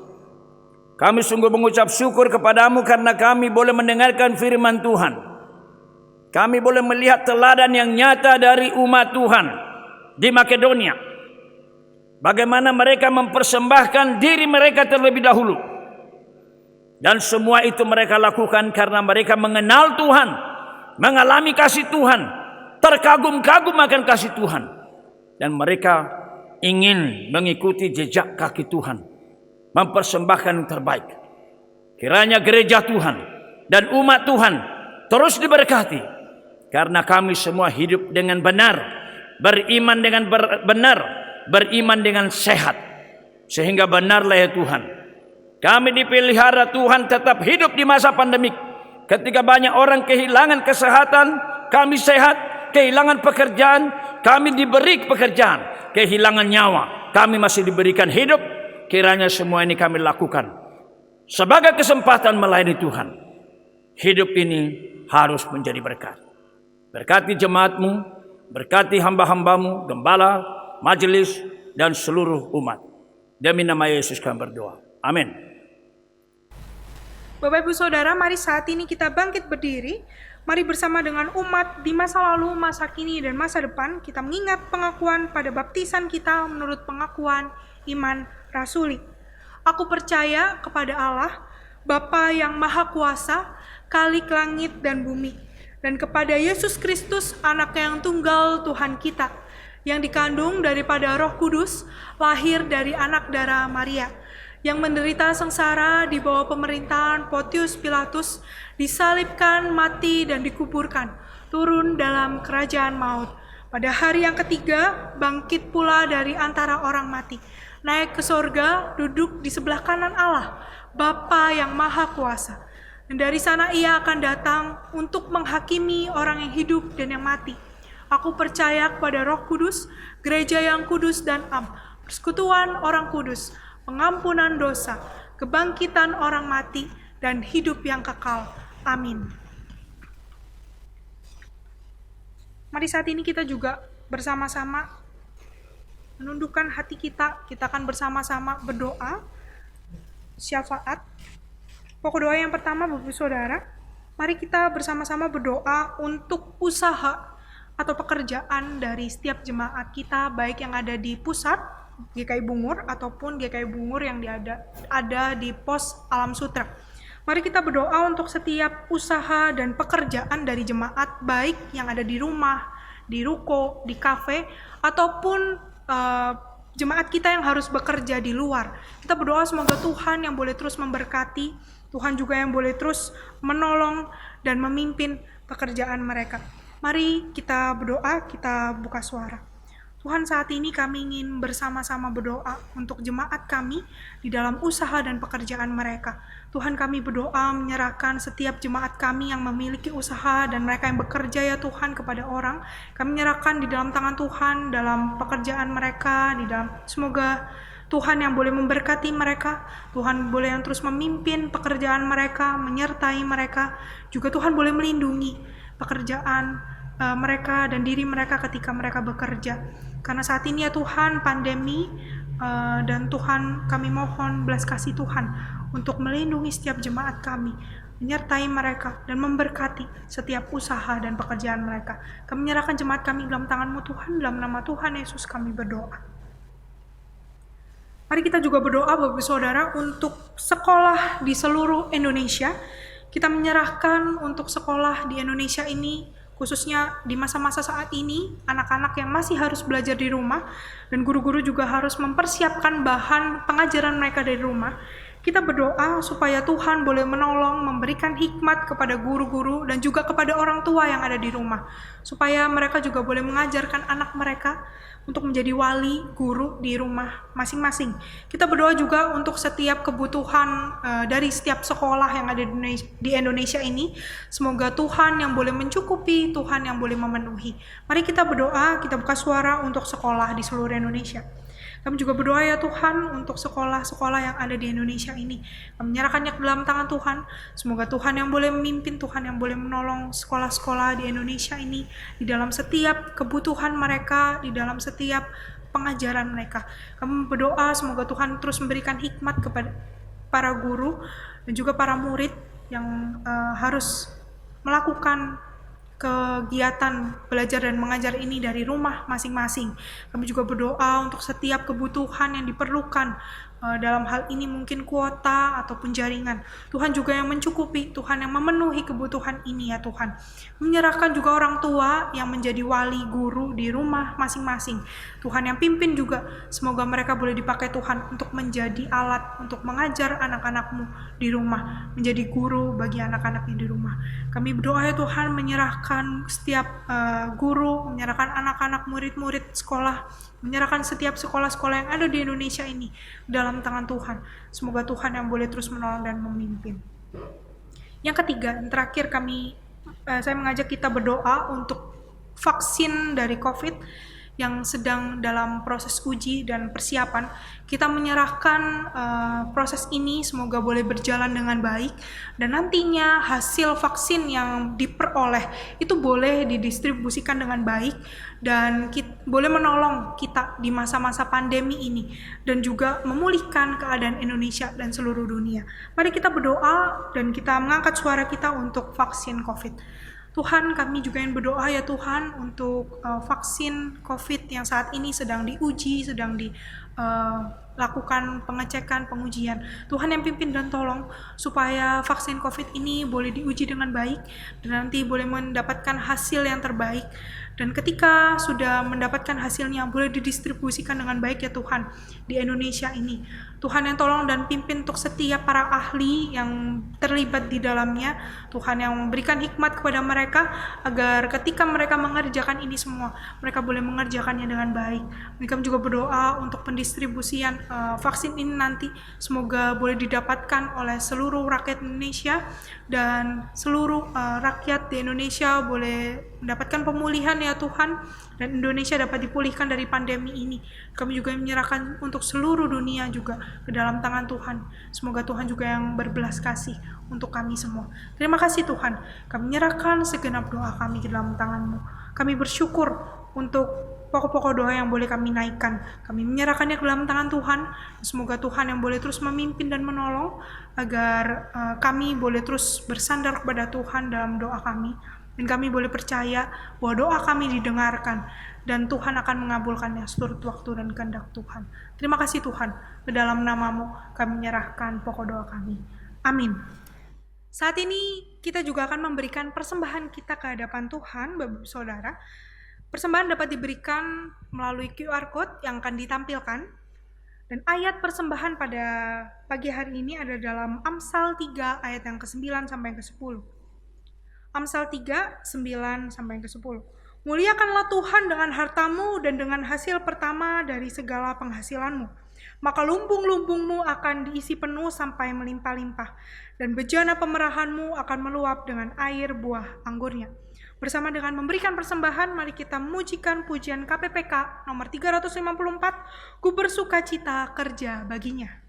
kami sungguh mengucap syukur kepadamu karena kami boleh mendengarkan firman Tuhan. Kami boleh melihat teladan yang nyata dari umat Tuhan di Makedonia. Bagaimana mereka mempersembahkan diri mereka terlebih dahulu. Dan semua itu mereka lakukan karena mereka mengenal Tuhan, mengalami kasih Tuhan, terkagum-kagum akan kasih Tuhan. Dan mereka ingin mengikuti jejak kaki Tuhan, mempersembahkan yang terbaik. Kiranya gereja Tuhan dan umat Tuhan terus diberkati, karena kami semua hidup dengan benar, beriman dengan benar, beriman dengan sehat. Sehingga benarlah ya Tuhan, kami dipelihara Tuhan tetap hidup di masa pandemik. Ketika banyak orang kehilangan kesehatan, kami sehat. Kehilangan pekerjaan, kami diberi pekerjaan. Kehilangan nyawa, kami masih diberikan hidup. Kiranya semua ini kami lakukan sebagai kesempatan melayani Tuhan. Hidup ini harus menjadi berkat. Berkati jemaat-Mu, berkati hamba-hamba-Mu, gembala, majelis, dan seluruh umat. Demi nama Yesus kami berdoa. Amin. Bapak Ibu Saudara, mari saat ini kita bangkit berdiri. Mari bersama dengan umat di masa lalu, masa kini, dan masa depan kita mengingat pengakuan pada baptisan kita menurut pengakuan iman rasuli. Aku percaya kepada Allah, Bapa yang Maha Kuasa, Khalik langit dan bumi, dan kepada Yesus Kristus, Anaknya yang tunggal Tuhan kita, yang dikandung daripada Roh Kudus, lahir dari anak darah Maria, yang menderita sengsara di bawah pemerintahan Pontius Pilatus, disalibkan, mati, dan dikuburkan, turun dalam kerajaan maut. Pada hari yang ketiga, bangkit pula dari antara orang mati, naik ke sorga, duduk di sebelah kanan Allah, Bapa yang Maha Kuasa. Dan dari sana ia akan datang untuk menghakimi orang yang hidup dan yang mati. Aku percaya kepada Roh Kudus, gereja yang kudus dan am, persekutuan orang kudus, pengampunan dosa, kebangkitan orang mati, dan hidup yang kekal. Amin. Mari saat ini kita juga bersama-sama menundukkan hati kita. Kita akan bersama-sama berdoa syafaat. Pokok doa yang pertama, Bapak Saudara, mari kita bersama-sama berdoa untuk usaha atau pekerjaan dari setiap jemaat kita, baik yang ada di pusat GKI Bungur ataupun GKI Bungur yang ada di pos Alam Sutra. Mari kita berdoa untuk setiap usaha dan pekerjaan dari jemaat, baik yang ada di rumah, di ruko, di kafe, ataupun jemaat kita yang harus bekerja di luar. Kita berdoa semoga Tuhan yang boleh terus memberkati, Tuhan juga yang boleh terus menolong dan memimpin pekerjaan mereka. Mari kita berdoa, kita buka suara. Tuhan, saat ini kami ingin bersama-sama berdoa untuk jemaat kami di dalam usaha dan pekerjaan mereka. Tuhan, kami berdoa menyerahkan setiap jemaat kami yang memiliki usaha dan mereka yang bekerja ya Tuhan kepada orang. Kami menyerahkan di dalam tangan Tuhan dalam pekerjaan mereka, semoga Tuhan yang boleh memberkati mereka, Tuhan boleh yang terus memimpin pekerjaan mereka, menyertai mereka, juga Tuhan boleh melindungi pekerjaan mereka dan diri mereka ketika mereka bekerja. Karena saat ini ya Tuhan pandemi, dan Tuhan kami mohon belas kasih Tuhan untuk melindungi setiap jemaat kami, menyertai mereka dan memberkati setiap usaha dan pekerjaan mereka. Kami menyerahkan jemaat kami dalam tangan-Mu Tuhan, dalam nama Tuhan Yesus kami berdoa. Mari kita juga berdoa Bapak Saudara untuk sekolah di seluruh Indonesia. Kita menyerahkan untuk sekolah di Indonesia ini, khususnya di masa-masa saat ini, anak-anak yang masih harus belajar di rumah, dan guru-guru juga harus mempersiapkan bahan pengajaran mereka dari rumah. Kita berdoa supaya Tuhan boleh menolong, memberikan hikmat kepada guru-guru dan juga kepada orang tua yang ada di rumah, supaya mereka juga boleh mengajarkan anak mereka untuk menjadi wali guru di rumah masing-masing. Kita berdoa juga untuk setiap kebutuhan dari setiap sekolah yang ada di Indonesia ini. Semoga Tuhan yang boleh mencukupi, Tuhan yang boleh memenuhi. Mari kita berdoa, kita buka suara untuk sekolah di seluruh Indonesia. Kami juga berdoa ya Tuhan untuk sekolah-sekolah yang ada di Indonesia ini. Kami menyerahkannya ke dalam tangan Tuhan. Semoga Tuhan yang boleh memimpin, Tuhan yang boleh menolong sekolah-sekolah di Indonesia ini, di dalam setiap kebutuhan mereka, di dalam setiap pengajaran mereka. Kami berdoa semoga Tuhan terus memberikan hikmat kepada para guru dan juga para murid yang harus melakukan kegiatan belajar dan mengajar ini dari rumah masing-masing. Kami juga berdoa untuk setiap kebutuhan yang diperlukan dalam hal ini mungkin kuota ataupun jaringan. Tuhan juga yang mencukupi, Tuhan yang memenuhi kebutuhan ini ya Tuhan. Menyerahkan juga orang tua yang menjadi wali guru di rumah masing-masing. Tuhan yang pimpin juga, semoga mereka boleh dipakai Tuhan untuk menjadi alat untuk mengajar anak-anak-Mu di rumah, menjadi guru bagi anak-anaknya di rumah. Kami berdoa ya Tuhan, menyerahkan setiap guru, menyerahkan anak-anak murid-murid sekolah, menyerahkan setiap sekolah-sekolah yang ada di Indonesia ini dalam tangan Tuhan. Semoga Tuhan yang boleh terus menolong dan memimpin. Yang ketiga, yang terakhir saya mengajak kita berdoa untuk vaksin dari COVID yang sedang dalam proses uji dan persiapan. Kita menyerahkan proses ini semoga boleh berjalan dengan baik, dan nantinya hasil vaksin yang diperoleh itu boleh didistribusikan dengan baik dan boleh menolong kita di masa-masa pandemi ini dan juga memulihkan keadaan Indonesia dan seluruh dunia. Mari kita berdoa dan kita mengangkat suara kita untuk vaksin COVID. Tuhan, kami juga yang berdoa ya Tuhan untuk vaksin COVID yang saat ini sedang diuji, sedang dilakukan pengecekan, pengujian. Tuhan yang pimpin dan tolong supaya vaksin COVID ini boleh diuji dengan baik dan nanti boleh mendapatkan hasil yang terbaik. Dan ketika sudah mendapatkan hasilnya, boleh didistribusikan dengan baik ya Tuhan di Indonesia ini. Tuhan yang tolong dan pimpin untuk setiap para ahli yang terlibat di dalamnya. Tuhan yang memberikan hikmat kepada mereka agar ketika mereka mengerjakan ini semua, mereka boleh mengerjakannya dengan baik. Kami juga berdoa untuk pendistribusian vaksin ini nanti semoga boleh didapatkan oleh seluruh rakyat Indonesia dan seluruh rakyat di Indonesia boleh mendapatkan pemulihan ya Tuhan, dan Indonesia dapat dipulihkan dari pandemi ini. Kami juga menyerahkan untuk seluruh dunia juga ke dalam tangan Tuhan. Semoga Tuhan juga yang berbelas kasih untuk kami semua. Terima kasih Tuhan, kami menyerahkan segenap doa kami ke dalam tangan-Mu. Kami bersyukur untuk pokok-pokok doa yang boleh kami naikkan. Kami menyerahkannya ke dalam tangan Tuhan. Semoga Tuhan yang boleh terus memimpin dan menolong agar kami boleh terus bersandar kepada Tuhan dalam doa kami. Dan kami boleh percaya bahwa doa kami didengarkan dan Tuhan akan mengabulkannya seturut waktu dan kehendak Tuhan. Terima kasih Tuhan, ke dalam nama-Mu kami menyerahkan pokok doa kami. Amin. Saat ini kita juga akan memberikan persembahan kita ke hadapan Tuhan, Bapak-Ibu Saudara. Persembahan dapat diberikan melalui QR Code yang akan ditampilkan. Dan ayat persembahan pada pagi hari ini ada dalam Amsal 3 ayat yang ke-9 sampai yang ke-10. Amsal 3, 9 sampai yang ke-10. Muliakanlah Tuhan dengan hartamu dan dengan hasil pertama dari segala penghasilanmu. Maka lumbung-lumbungmu akan diisi penuh sampai melimpah-limpah, dan bejana pemerahanmu akan meluap dengan air buah anggurnya. Bersama dengan memberikan persembahan, mari kita memujikan pujian KPPK nomor 354, Ku bersukacita kerja baginya.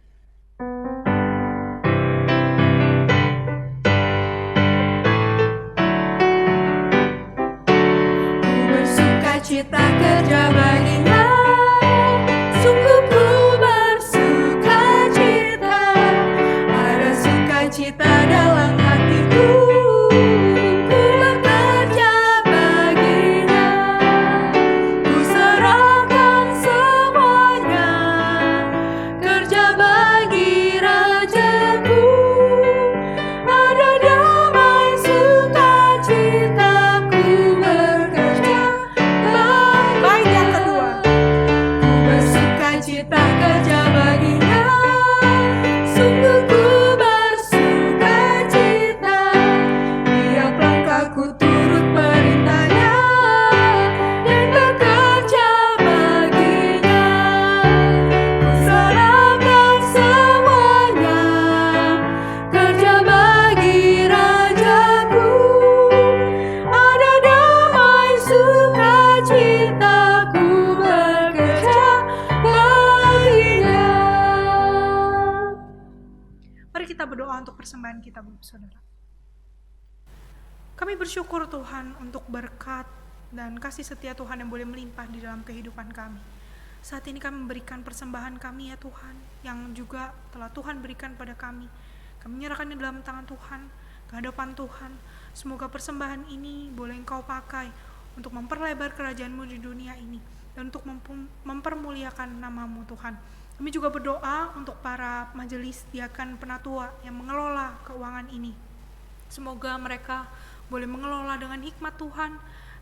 Cita kerja baginya, sungguh ku bersukacita, ada sukacita dalam hatiku, ku bekerja baginya, ku serahkan semuanya, kerja bagi Rajaku, ada damai sukacita, ku bekerja. Baik, yang kedua. Ku bersukacita kerja baginya, sungguh ku bersukacita, tiap langkahku turut perintahnya dan bekerja baginya, ku serahkan semuanya, kerja bagi Rajaku, ada damai sukacita, ku bekerja baginya. Mari kita berdoa untuk persembahan kita, Bapak Saudara. Kami bersyukur Tuhan untuk berkat dan kasih setia Tuhan yang boleh melimpah di dalam kehidupan kami. Saat ini kami memberikan persembahan kami ya Tuhan, yang juga telah Tuhan berikan pada kami. Kami menyerahkannya dalam tangan Tuhan, ke hadapan Tuhan. Semoga persembahan ini boleh Engkau pakai untuk memperlebar kerajaan-Mu di dunia ini, dan untuk mempermuliakan nama-Mu Tuhan. Kami juga berdoa untuk para majelis diakan penatua yang mengelola keuangan ini. Semoga mereka boleh mengelola dengan hikmat Tuhan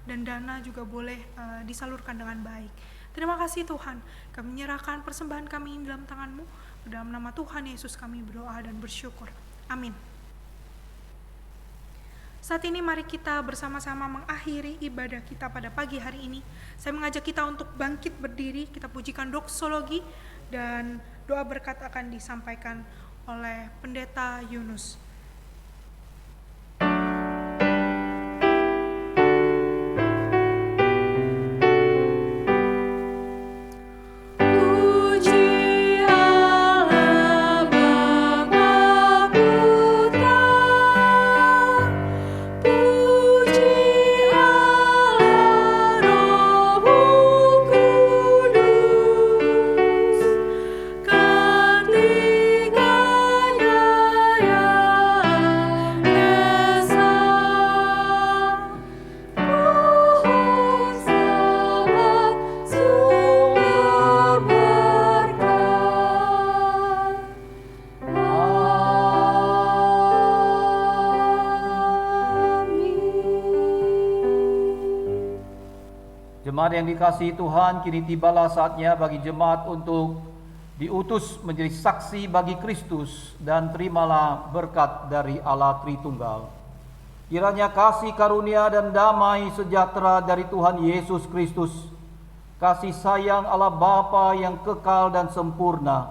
dan dana juga boleh disalurkan dengan baik. Terima kasih Tuhan, kami menyerahkan persembahan kami ini dalam tangan-Mu. Dalam nama Tuhan Yesus kami berdoa dan bersyukur. Amin. Saat ini mari kita bersama-sama mengakhiri ibadah kita pada pagi hari ini. Saya mengajak kita untuk bangkit berdiri, kita pujikan doksologi dan doa berkat akan disampaikan oleh Pendeta Yunus. Jemaat yang dikasihi Tuhan, kini tibalah saatnya bagi jemaat untuk diutus menjadi saksi bagi Kristus dan terimalah berkat dari Allah Tritunggal. Kiranya kasih karunia dan damai sejahtera dari Tuhan Yesus Kristus, kasih sayang Allah Bapa yang kekal dan sempurna,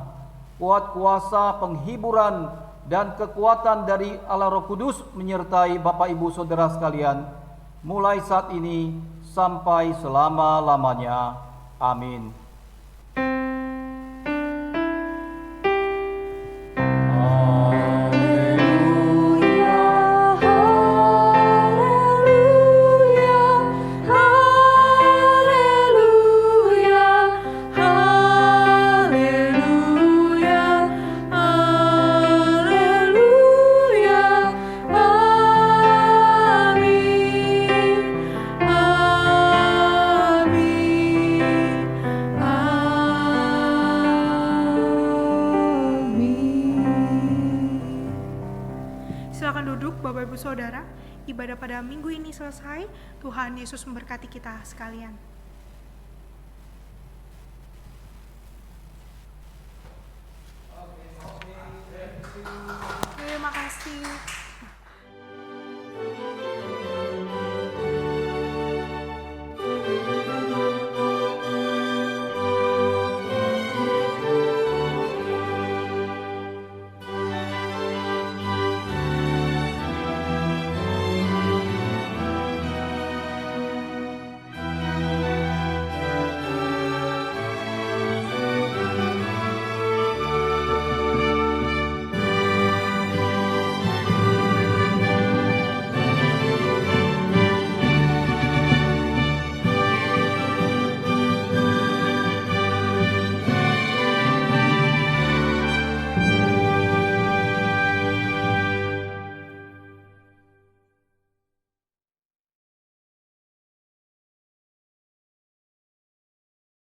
kuat kuasa penghiburan dan kekuatan dari Allah Roh Kudus menyertai Bapak Ibu Saudara sekalian, mulai saat ini sampai selama-lamanya. Amin. Silakan duduk Bapak Ibu Saudara. Ibadah pada minggu ini selesai. Tuhan Yesus memberkati kita sekalian.